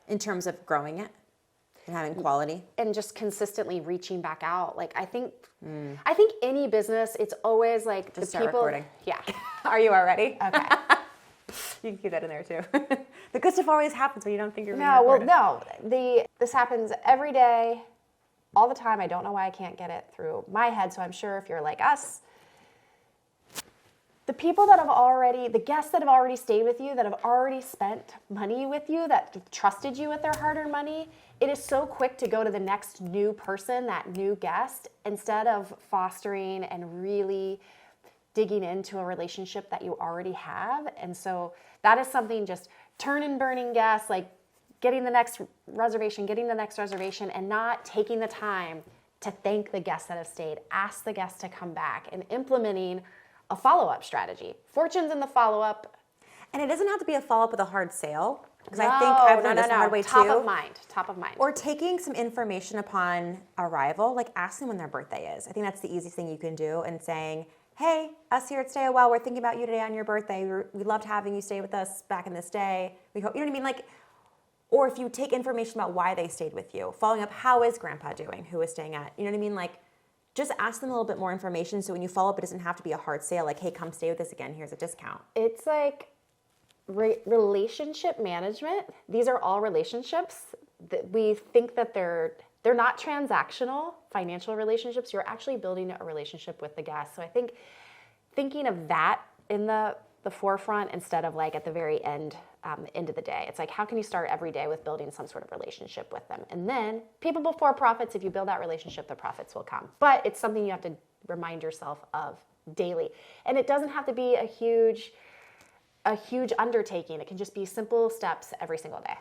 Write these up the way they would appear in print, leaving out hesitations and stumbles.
in terms of growing it and having quality? And just consistently reaching back out. Like, I think any business, it's always like Just the start people. recording. Yeah. Are you already? Okay. You can keep that in there too. The good stuff always happens when you don't think you're being No, well, recorded. this happens every day, all the time. I don't know why I can't get it through my head. So I'm sure if you're like us, the people that the guests that have already stayed with you, that have already spent money with you, that trusted you with their hard-earned money, it is so quick to go to the next new person, that new guest, instead of fostering and really digging into a relationship that you already have. And so that is something, just turn and burning guests, like getting the next reservation, and not taking the time to thank the guests that have stayed, ask the guests to come back, and implementing a follow-up strategy. Fortune's in the follow-up. And it doesn't have to be a follow-up with a hard sale. Because I think I've learned this the hard way too. Top of mind. Or taking some information upon arrival, like ask them when their birthday is. I think that's the easiest thing you can do, and saying, hey, us here at Stay a While, we're thinking about you today on your birthday. We loved having you stay with us back in this day. We hope, you know what I mean? Like, or if you take information about why they stayed with you, following up, how is grandpa doing, who is staying at, you know what I mean? Like, just ask them a little bit more information, so when you follow up, it doesn't have to be a hard sale, like, hey, come stay with us again, here's a discount. It's like relationship management. These are all relationships that we think that they're not transactional financial relationships. You're actually building a relationship with the guest. So I think thinking of that in the forefront, instead of like at the very end of the day. It's like, how can you start every day with building some sort of relationship with them? And then people before profits, if you build that relationship, the profits will come. But it's something you have to remind yourself of daily. And it doesn't have to be a huge undertaking. It can just be simple steps every single day.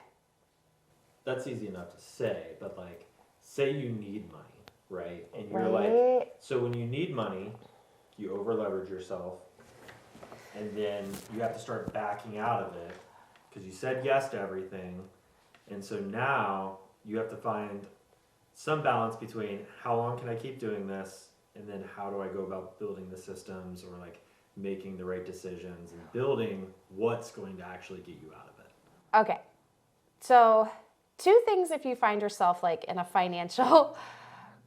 That's easy enough to say, but like, say you need money, right? And you're Right. like, so when you need money, you over leverage yourself, and then you have to start backing out of it because you said yes to everything. And so now you have to find some balance between how long can I keep doing this, and then how do I go about building the systems, or like making the right decisions and building what's going to actually get you out of it. Okay. So 2 things if you find yourself like in a financial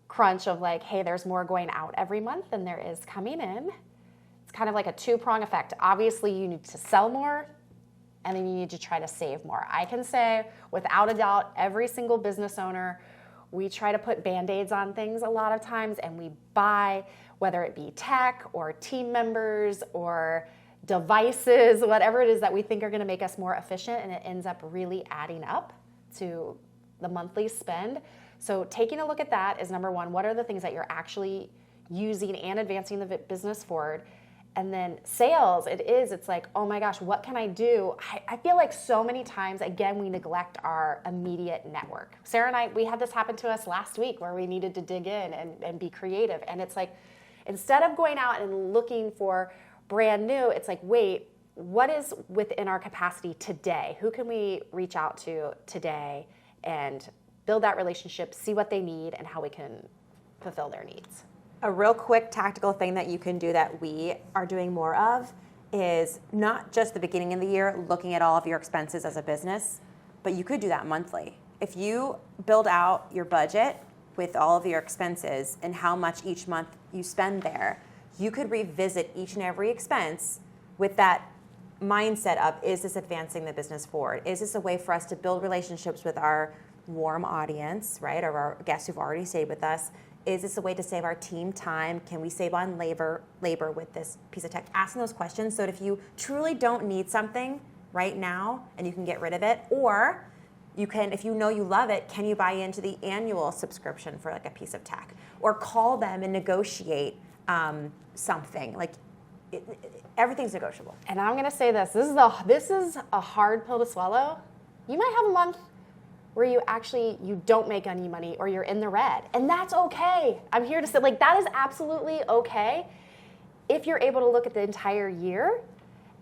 crunch of like, hey, there's more going out every month than there is coming in. It's kind of like a 2-prong effect. Obviously, you need to sell more, and then you need to try to save more. I can say, without a doubt, every single business owner, we try to put Band-Aids on things a lot of times, and we buy, whether it be tech or team members or devices, whatever it is that we think are going to make us more efficient, and it ends up really adding up to the monthly spend. So taking a look at that is number 1. What are the things that you're actually using and advancing the business forward? And then sales, it's like, oh my gosh, what can I do? I feel like so many times, again, we neglect our immediate network. Sarah and I, we had this happen to us last week where we needed to dig in and be creative. And it's like, instead of going out and looking for brand new, it's like, wait, what is within our capacity today? Who can we reach out to today and build that relationship, see what they need, and how we can fulfill their needs? A real quick tactical thing that you can do that we are doing more of is not just the beginning of the year looking at all of your expenses as a business, but you could do that monthly. If you build out your budget with all of your expenses and how much each month you spend there, you could revisit each and every expense with that mindset of, is this advancing the business forward? Is this a way for us to build relationships with our warm audience, right, or our guests who've already stayed with us? Is this a way to save our team time? Can we save on labor with this piece of tech? Asking those questions so that if you truly don't need something right now and you can get rid of it, or you can, if you know you love it, can you buy into the annual subscription for like a piece of tech? Or call them and negotiate something. Like everything's negotiable. And I'm going to say this is a hard pill to swallow. You might have a month where you don't make any money, or you're in the red. And that's okay. I'm here to say, like, that is absolutely okay if you're able to look at the entire year.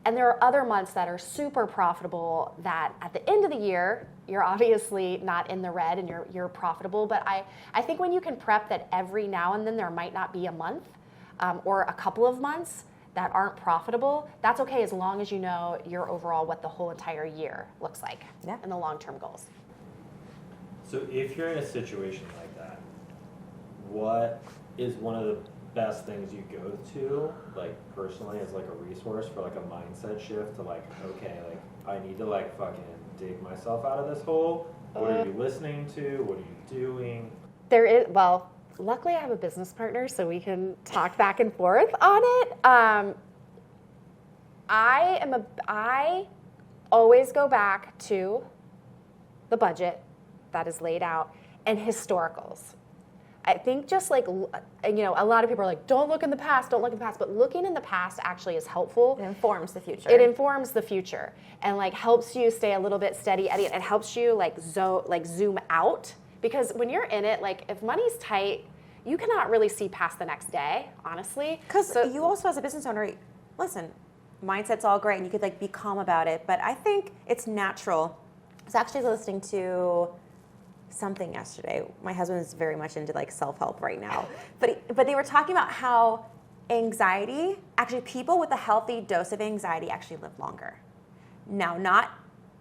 And there are other months that are super profitable that at the end of the year, you're obviously not in the red and you're profitable. But I think when you can prep that every now and then there might not be a month or a couple of months that aren't profitable, that's okay, as long as you know your overall what the whole entire year looks like and the long-term goals. So if you're in a situation like that, what is one of the best things you go to, like personally, as like a resource for like a mindset shift to like, okay, like I need to like fucking dig myself out of this hole? What are you listening to? What are you doing? There is, well, luckily I have a business partner, so we can talk back and forth on it. I always go back to the budget that is laid out and historicals. I think just like, a lot of people are like, don't look in the past, but looking in the past actually is helpful. It informs the future. It informs the future and like helps you stay a little bit steady, Eddie. It helps you like zoom out, because when you're in it, like if money's tight, you cannot really see past the next day, honestly. Because you also, as a business owner, listen, mindset's all great and you could like be calm about it, but I think it's natural. I was actually listening to something yesterday. My husband is very much into like self-help right now, but they were talking about how anxiety, actually people with a healthy dose of anxiety actually live longer. Now, not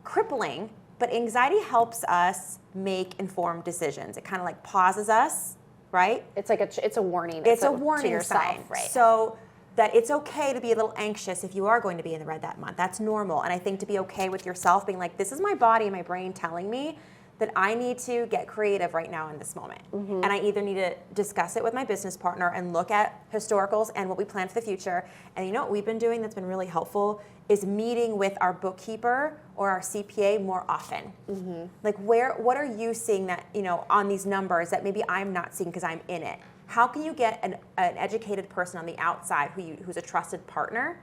crippling, but anxiety helps us make informed decisions. It kind of like pauses us, right? It's like it's a warning. It's a warning to yourself, sign, right? So that it's okay to be a little anxious if you are going to be in the red that month. That's normal. And I think to be okay with yourself being like, this is my body and my brain telling me that I need to get creative right now in this moment. Mm-hmm. And I either need to discuss it with my business partner and look at historicals and what we plan for the future. And you know what we've been doing that's been really helpful is meeting with our bookkeeper or our CPA more often. Mm-hmm. Like what are you seeing that, on these numbers that maybe I'm not seeing because I'm in it? How can you get an educated person on the outside who's a trusted partner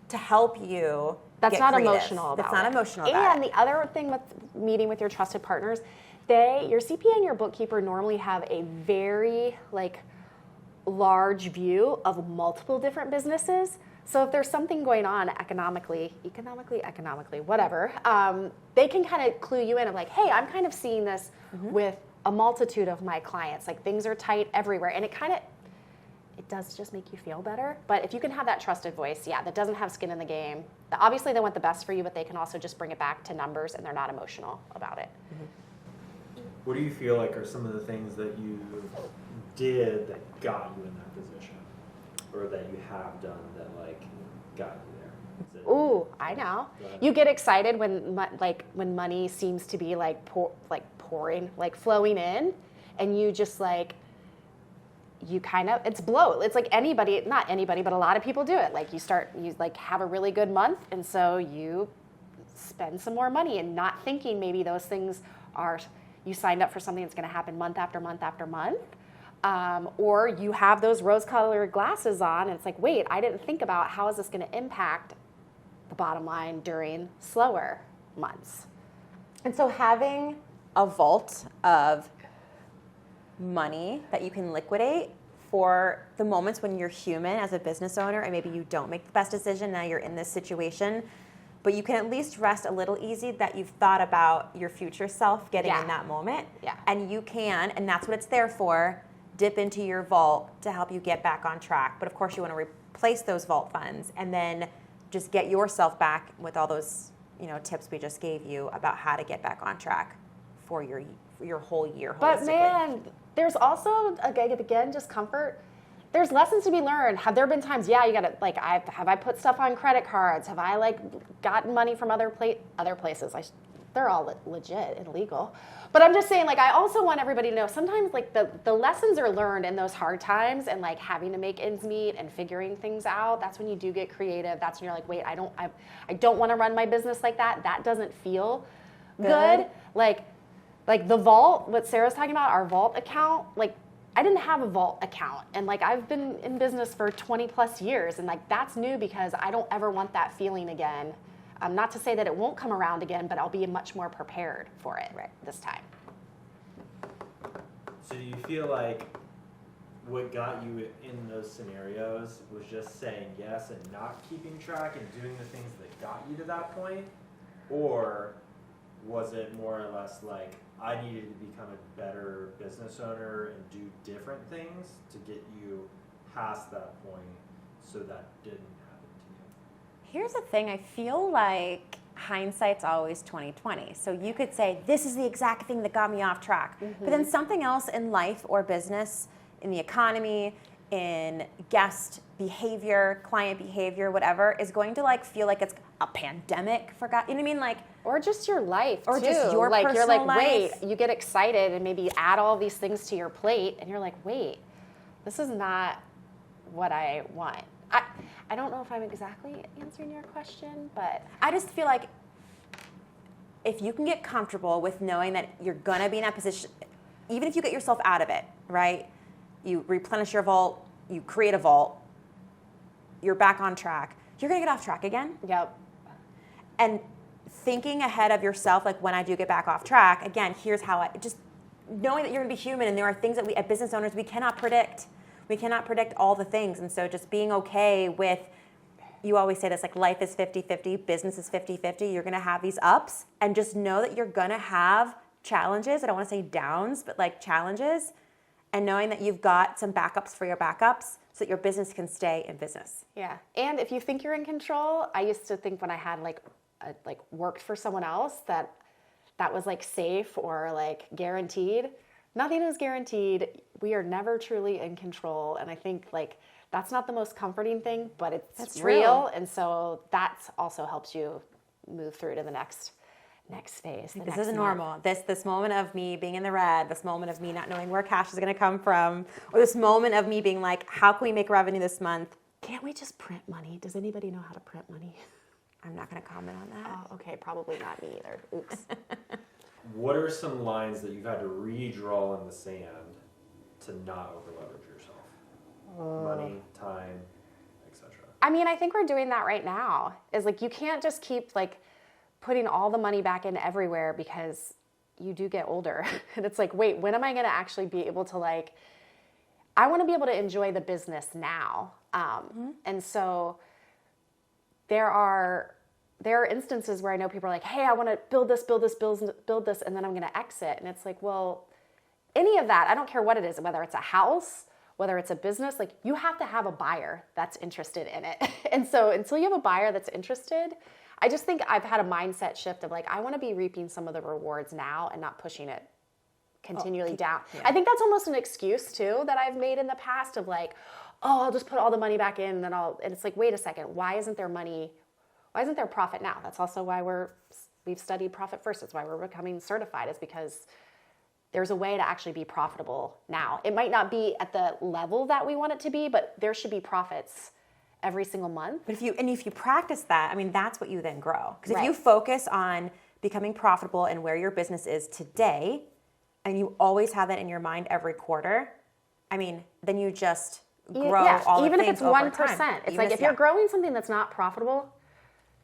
to help you That's get not creative? emotional about That's not it. emotional about it. And the other thing with meeting with your trusted partners, your CPA and your bookkeeper normally have a very large view of multiple different businesses. So if there's something going on economically, whatever, they can kind of clue you in of like, hey, I'm kind of seeing this with a multitude of my clients. Like things are tight everywhere. And it does just make you feel better. But if you can have that trusted voice, that doesn't have skin in the game, obviously they want the best for you, but they can also just bring it back to numbers and they're not emotional about it. Mm-hmm. What do you feel like are some of the things that you did that got you in that position? Or that you have done that got you there? Ooh, I know. You get excited when money seems to be pouring, flowing in, and you just it's blow. It's like not anybody, but a lot of people do it. You have a really good month, and so you spend some more money and not thinking maybe those things you signed up for something that's going to happen month after month after month. Or you have those rose-colored glasses on, and it's like, wait, I didn't think about how is this going to impact the bottom line during slower months. And so having a vault of money that you can liquidate for the moments when you're human as a business owner and maybe you don't make the best decision, now you're in this situation, but you can at least rest a little easy that you've thought about your future self getting in that moment. Yeah. And you can, and that's what it's there for, dip into your vault to help you get back on track. But of course you want to replace those vault funds and then just get yourself back with all those tips we just gave you about how to get back on track for your whole year holistically. But man, there's also, again, just comfort. There's lessons to be learned. Have there been times, you gotta, have I put stuff on credit cards? Have I, gotten money from other places? They're all legit and legal. But I'm just saying, I also want everybody to know sometimes, the lessons are learned in those hard times and, having to make ends meet and figuring things out. That's when you do get creative. That's when you're like, wait, I don't want to run my business like that. That doesn't feel good. Like the vault, what Sarah's talking about, our vault account, I didn't have a vault account. And I've been in business for 20 plus years. And that's new because I don't ever want that feeling again. Not to say that it won't come around again, but I'll be much more prepared for it this time. So do you feel like what got you in those scenarios was just saying yes and not keeping track and doing the things that got you to that point? Or was it more or less I needed to become a better business owner and do different things to get you past that point so that didn't happen to you? Here's the thing, I feel like hindsight's always 20/20. So you could say, this is the exact thing that got me off track. But then something else in life or business, in the economy, in guest behavior, client behavior, whatever, is going to like feel like it's a pandemic you know what I mean? Like, or just your life, or too. just your like personal you're like, life. wait, you get excited and maybe add all these things to your plate, and you're like, wait, this is not what I want. I don't know if I'm exactly answering your question, but I just feel like if you can get comfortable with knowing that you're gonna be in that position, even if you get yourself out of it, right? You replenish your vault, you create a vault, you're back on track, you're gonna get off track again. yep. And thinking ahead of yourself, like when I do get back off track, again, here's how just knowing that you're gonna be human and there are things that we, as business owners, we cannot predict. We cannot predict all the things. And so just being okay with, you always say this, like life is 50-50, business is 50-50. You're gonna have these ups and just know that you're gonna have challenges. I don't wanna say downs, but like challenges. And knowing that you've got some backups for your backups so that your business can stay in business. Yeah, and if you think you're in control, I used to think when I had like worked for someone else that was like safe or like guaranteed. Nothing is guaranteed. We are never truly in control, and I think like that's not the most comforting thing, but it's real, and so that also helps you move through to the next phase. This isn't normal. This moment of me being in the red, this moment of me not knowing where cash is going to come from, or this moment of me being like, how can we make revenue this month? Can't we just print money? Does anybody know how to print money? I'm not going to comment on that. Oh, okay, probably not me either. Oops. What are some lines that you've had to redraw in the sand to not over-leverage yourself? Money, time, etc. I mean, I think we're doing that right now. Is like you can't just keep like putting all the money back in everywhere because you do get older. And it's like, wait, when am I going to actually be able to like, I want to be able to enjoy the business now. And so there are instances where I know people are like, hey, I want to build this, and then I'm going to exit. And it's like, well, any of that, I don't care what it is, whether it's a house, whether it's a business, like you have to have a buyer that's interested in it. And so until you have a buyer that's interested, I just think I've had a mindset shift of like, I want to be reaping some of the rewards now and not pushing it continually down. Yeah. I think that's almost an excuse too that I've made in the past of like, oh, I'll just put all the money back in and then and it's like, wait a second, why isn't there profit now? That's also why we've studied profit first. That's why we're becoming certified, is because there's a way to actually be profitable now. It might not be at the level that we want it to be, but there should be profits every single month. But if you practice that, I mean, that's what you then grow. Because if you Right. focus on becoming profitable and where your business is today, and you always have that in your mind every quarter, I mean, then you just grow all the even if things it's over 1%. time. It's like if you're growing something that's not profitable,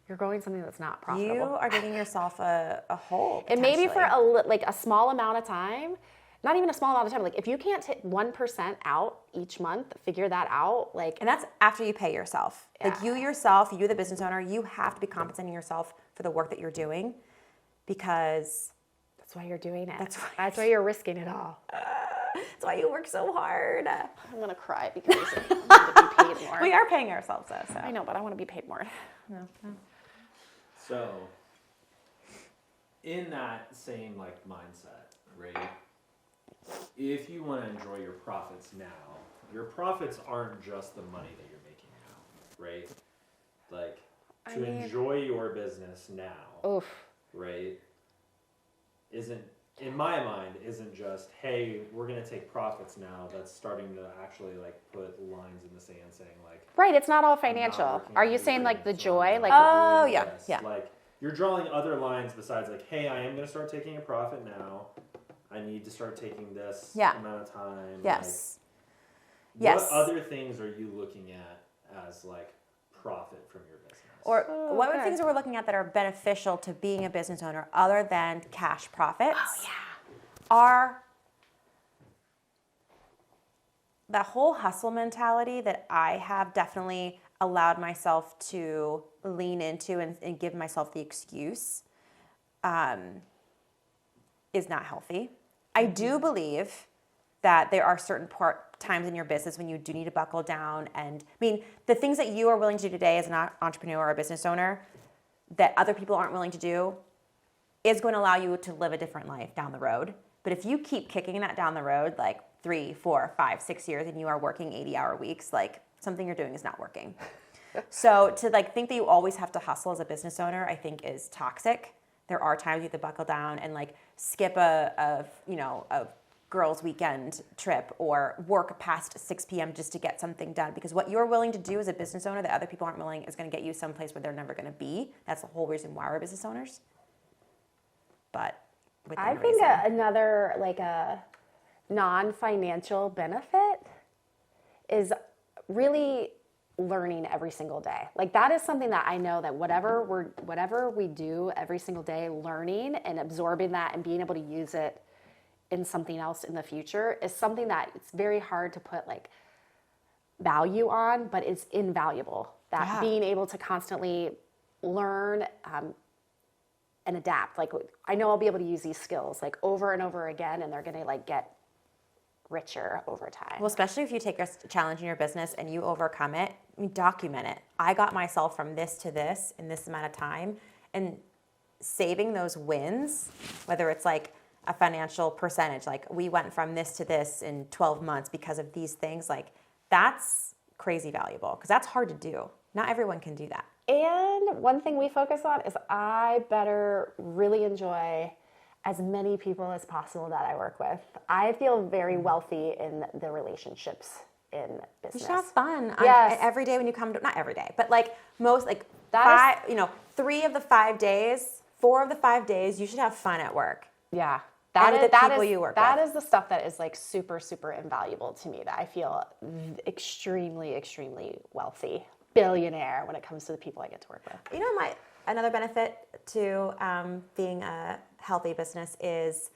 you're growing something that's not profitable. You are giving yourself a hole. And maybe for potentially. a small amount of time, not even a small amount of time, like if you can't hit 1% out each month, figure that out. Like, And that's after you pay yourself. Like Yeah. you the business owner, you have to be compensating yourself for the work that you're doing, because that's why you're doing it. That's That's why you're risking it all. that's why you work so hard. I'm gonna cry because I need to be paid more. We are paying ourselves though, so. I know, but I want to be paid more. No. So, in that same like mindset, right? If you want to enjoy your profits now, your profits aren't just the money that you're making now, right? Like to enjoy your business now, Oof. right? Isn't, in my mind, isn't just, hey, we're gonna take profits now. That's starting to actually like put lines in the sand saying like, Right, it's not all I'm not financial. working Are on you these saying like the things, joy? I'm Like, not Oh, doing yeah, this. yeah. Like you're drawing other lines besides like, hey, I am gonna start taking a profit now. I need to start taking this Yeah. amount of time. Yes. Like, Yes. What other things are you looking at as like profit from your business? Or Oh, what okay. things are we looking at that are beneficial to being a business owner other than cash profits? oh yeah. Are that whole hustle mentality that I have definitely allowed myself to lean into and give myself the excuse is not healthy. I do believe that there are certain times in your business when you do need to buckle down. And I mean, the things that you are willing to do today as an entrepreneur or a business owner, that other people aren't willing to do is going to allow you to live a different life down the road. But if you keep kicking that down the road, like 3, 4, 5, 6 years, and you are working 80-hour weeks, like something you're doing is not working. So to like think that you always have to hustle as a business owner, I think is toxic. There are times you have to buckle down and like skip a girls' weekend trip or work past 6 p.m. just to get something done, because what you're willing to do as a business owner that other people aren't willing is going to get you someplace where they're never going to be. That's the whole reason why we're business owners. But I think another like a non-financial benefit is really learning every single day. Like that is something that I know that whatever we do every single day, learning and absorbing that and being able to use it in something else in the future is something that it's very hard to put like value on, but it's invaluable. That being able to constantly learn and adapt. Like I know I'll be able to use these skills like over and over again, and they're going to like get richer over time. Well, especially if you take a challenge in your business and you overcome it, document it. I got myself from this to this in this amount of time, and saving those wins, whether it's like a financial percentage, like we went from this to this in 12 months because of these things, like that's crazy valuable because that's hard to do. Not everyone can do that. And one thing we focus on is I better really enjoy as many people as possible that I work with. I feel very wealthy in the relationships in business. You should have fun. Yes. Every day when you come to, not every day, but like most, like That 5, 3 of the 5 days, 4 of the 5 days, you should have fun at work. Yeah. And with the people you work with. That is the stuff that is like super, super invaluable to me, that I feel extremely, extremely wealthy, billionaire when it comes to the people I get to work with. You know, another benefit to being a healthy business is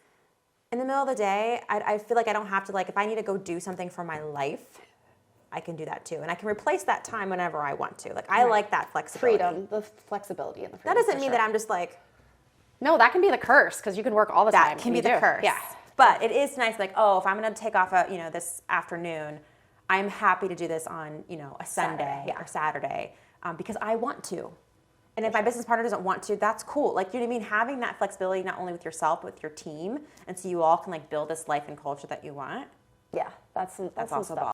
in the middle of the day, I feel like I don't have to, like, if I need to go do something for my life, I can do that too. And I can replace that time whenever I want to. Like, I like that flexibility. Freedom, the flexibility and the That freedom. doesn't mean that I'm just like... No, that can be the curse because you can work all the time. That can be the curse. Yeah. But it is nice, like, oh, if I'm going to take off this afternoon, I'm happy to do this on, a Sunday or Saturday because I want to. And if my business partner doesn't want to, that's cool. Like, you know what I mean? Having that flexibility not only with yourself, but with your team. And so you all can, like, build this life and culture that you want. Yeah, that's some also stuff